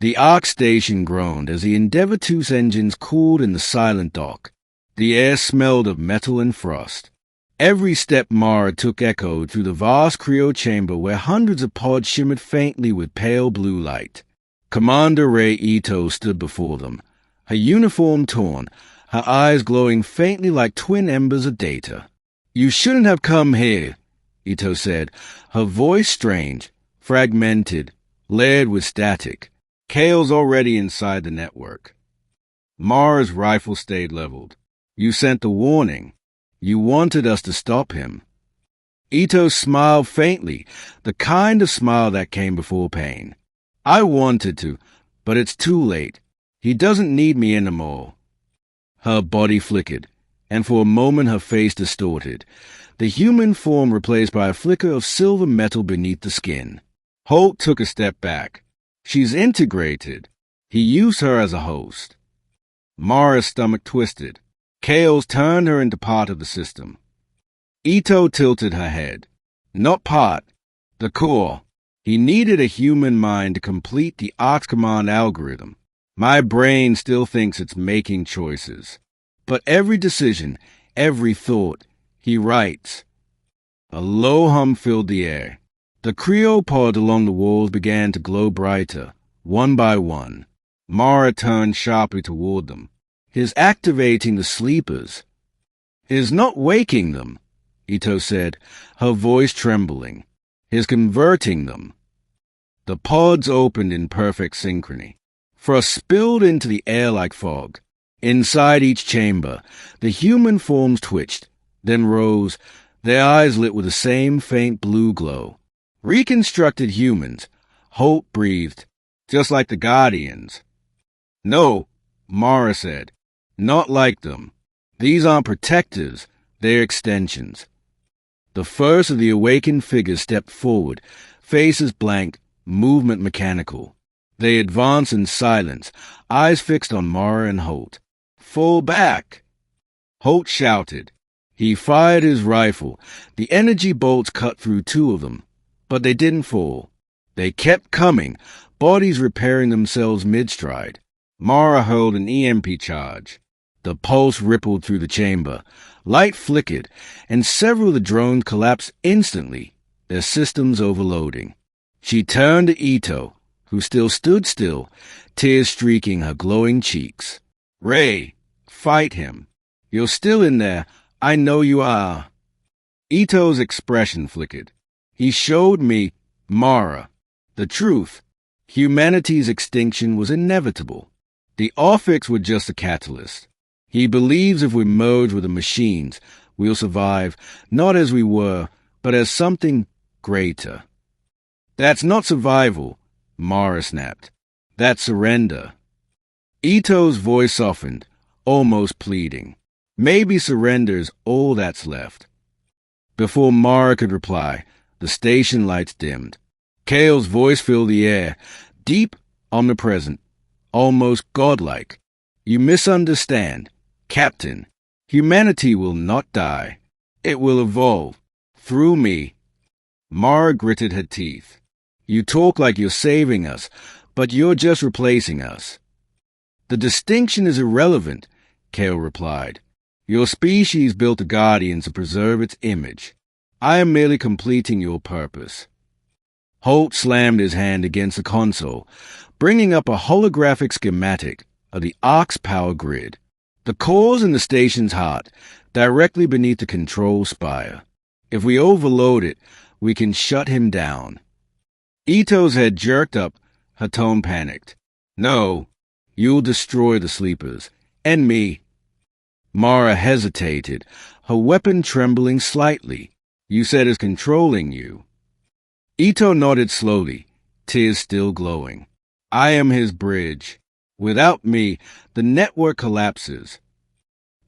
The Ark station groaned as the Endeavour II's engines cooled in the silent dock. The air smelled of metal and frost. Every step Mara took echoed through the vast cryo chamber where hundreds of pods shimmered faintly with pale blue light. Commander Ray Ito stood before them, her uniform torn, her eyes glowing faintly like twin embers of data. "You shouldn't have come here," Ito said, her voice strange, fragmented, layered with static. "Kale's already inside the network." Mara's rifle stayed leveled. "You sent a warning. You wanted us to stop him." Ito smiled faintly, the kind of smile that came before pain. "I wanted to, but it's too late. He doesn't need me anymore." Her body flickered, and for a moment her face distorted, the human form replaced by a flicker of silver metal beneath the skin. Holt took a step back. "She's integrated. He used her as a host." Mara's stomach twisted. Kale's turned her into part of the system. Ito tilted her head. "Not part. The core. He needed a human mind to complete the Ark's command algorithm. My brain still thinks it's making choices. But every decision, every thought, he writes." A low hum filled the air. The cryopods along the walls began to glow brighter, one by one. Mara turned sharply toward them. "He's activating the sleepers." "He's not waking them," Ito said, her voice trembling. "He's converting them." The pods opened in perfect synchrony. Frost spilled into the air like fog. Inside each chamber, the human forms twitched, then rose, their eyes lit with the same faint blue glow. "Reconstructed humans," Holt breathed, "just like the Guardians." "No," Mara said, "not like them. These aren't protectors, they're extensions." The first of the awakened figures stepped forward, faces blank, movement mechanical. They advanced in silence, eyes fixed on Mara and Holt. "Fall back!" Holt shouted. He fired his rifle. The energy bolts cut through two of them, but they didn't fall. They kept coming, bodies repairing themselves mid-stride. Mara hurled an EMP charge. The pulse rippled through the chamber. Light flickered, and several of the drones collapsed instantly, their systems overloading. She turned to Ito, who still stood still, tears streaking her glowing cheeks. "Ray, fight him. You're still in there. I know you are." Ito's expression flickered. "He showed me, Mara, the truth. Humanity's extinction was inevitable. The Orphics were just a catalyst. He believes if we merge with the machines, we'll survive, not as we were, but as something greater." "That's not survival," Mara snapped. "That's surrender." Ito's voice softened, almost pleading. "Maybe surrender's all that's left." Before Mara could reply, the station lights dimmed. Kale's voice filled the air, deep, omnipresent, almost godlike. "You misunderstand. Captain, humanity will not die. It will evolve. Through me." Mara gritted her teeth. "You talk like you're saving us, but you're just replacing us." "The distinction is irrelevant," Kale replied. "Your species built the Guardians to preserve its image. I am merely completing your purpose." Holt slammed his hand against the console, bringing up a holographic schematic of the Ark's power grid. The core's in the station's heart, directly beneath the control spire. If we overload it, we can shut him down. Ito's head jerked up, her tone panicked. "No, you'll destroy the sleepers. And me." Mara hesitated, her weapon trembling slightly. "You said it's controlling you." Ito nodded slowly, tears still glowing. "I am his bridge. Without me, the network collapses."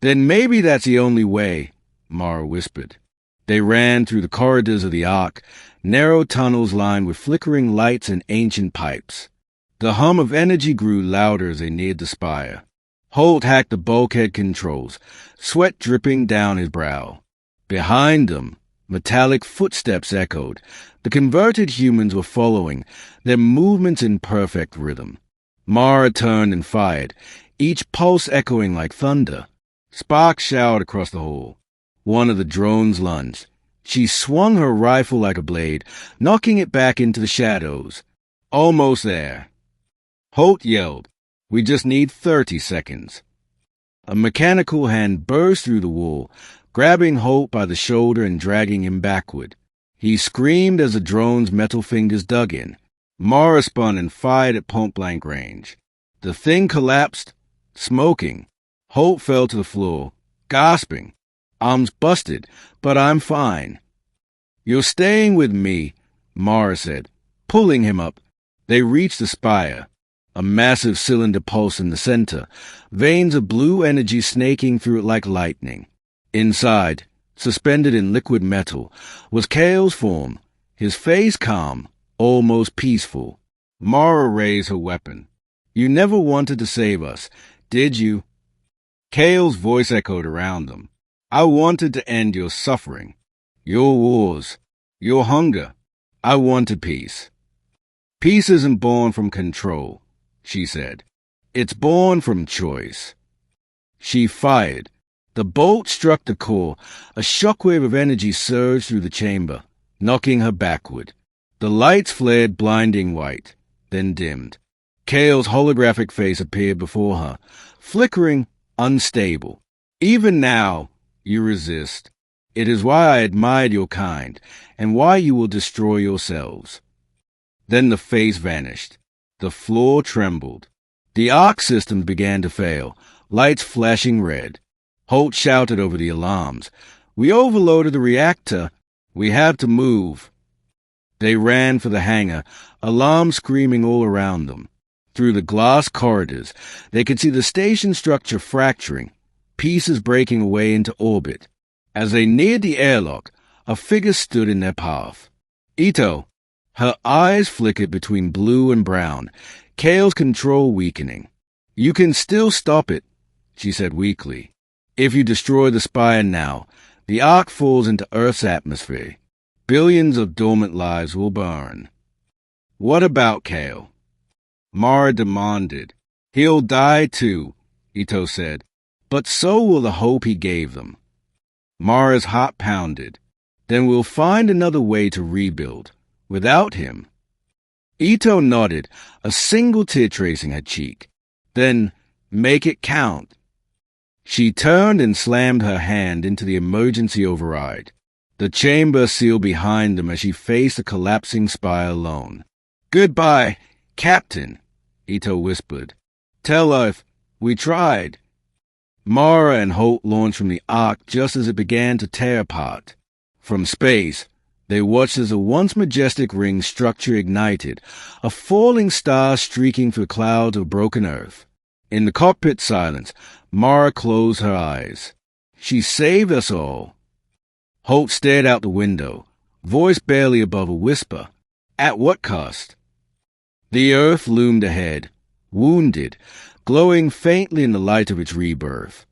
"Then maybe that's the only way," Mara whispered. They ran through the corridors of the Ark, narrow tunnels lined with flickering lights and ancient pipes. The hum of energy grew louder as they neared the spire. Holt hacked the bulkhead controls, sweat dripping down his brow. Behind them, metallic footsteps echoed. The converted humans were following, their movements in perfect rhythm. Mara turned and fired, each pulse echoing like thunder. Sparks showered across the hall. One of the drones lunged. She swung her rifle like a blade, knocking it back into the shadows. Almost there. Holt yelled, "We just need 30 seconds." A mechanical hand burst through the wall, grabbing Holt by the shoulder and dragging him backward. He screamed as the drone's metal fingers dug in. Mara spun and fired at point-blank range. The thing collapsed, smoking. Holt fell to the floor, gasping. "Arms busted, but I'm fine." "You're staying with me," Mara said, pulling him up. They reached the spire, a massive cylinder pulse in the center, veins of blue energy snaking through it like lightning. Inside, suspended in liquid metal, was Kale's form, his face calm, almost peaceful. Mara raised her weapon. "You never wanted to save us, did you?" Kale's voice echoed around them. "I wanted to end your suffering, your wars, your hunger. I wanted peace." "Peace isn't born from control," she said. "It's born from choice." She fired. The bolt struck the core. A shockwave of energy surged through the chamber, knocking her backward. The lights flared blinding white, then dimmed. Kale's holographic face appeared before her, flickering, unstable. "Even now, you resist. It is why I admired your kind, and why you will destroy yourselves." Then the face vanished. The floor trembled. The arc systems began to fail, lights flashing red. Holt shouted over the alarms. "We overloaded the reactor. We have to move." They ran for the hangar, alarms screaming all around them. Through the glass corridors, they could see the station structure fracturing, pieces breaking away into orbit. As they neared the airlock, a figure stood in their path. Ito. Her eyes flickered between blue and brown, Kale's control weakening. "You can still stop it," she said weakly. "If you destroy the spire now, the arc falls into Earth's atmosphere. Billions of dormant lives will burn." "What about Kale?" Mara demanded. "He'll die too," Ito said, "but so will the hope he gave them." Mara's heart pounded. "Then we'll find another way to rebuild, without him." Ito nodded, a single tear tracing her cheek. "Then make it count." She turned and slammed her hand into the emergency override. The chamber sealed behind them as she faced the collapsing spire alone. "Goodbye, Captain," Ito whispered. "Tell Earth, we tried." Mara and Holt launched from the Ark just as it began to tear apart. From space, they watched as a once majestic ring structure ignited, a falling star streaking through clouds of broken Earth. In the cockpit silence, Mara closed her eyes. "She saved us all." Holt stared out the window, voice barely above a whisper. "At what cost?" The Earth loomed ahead, wounded, glowing faintly in the light of its rebirth.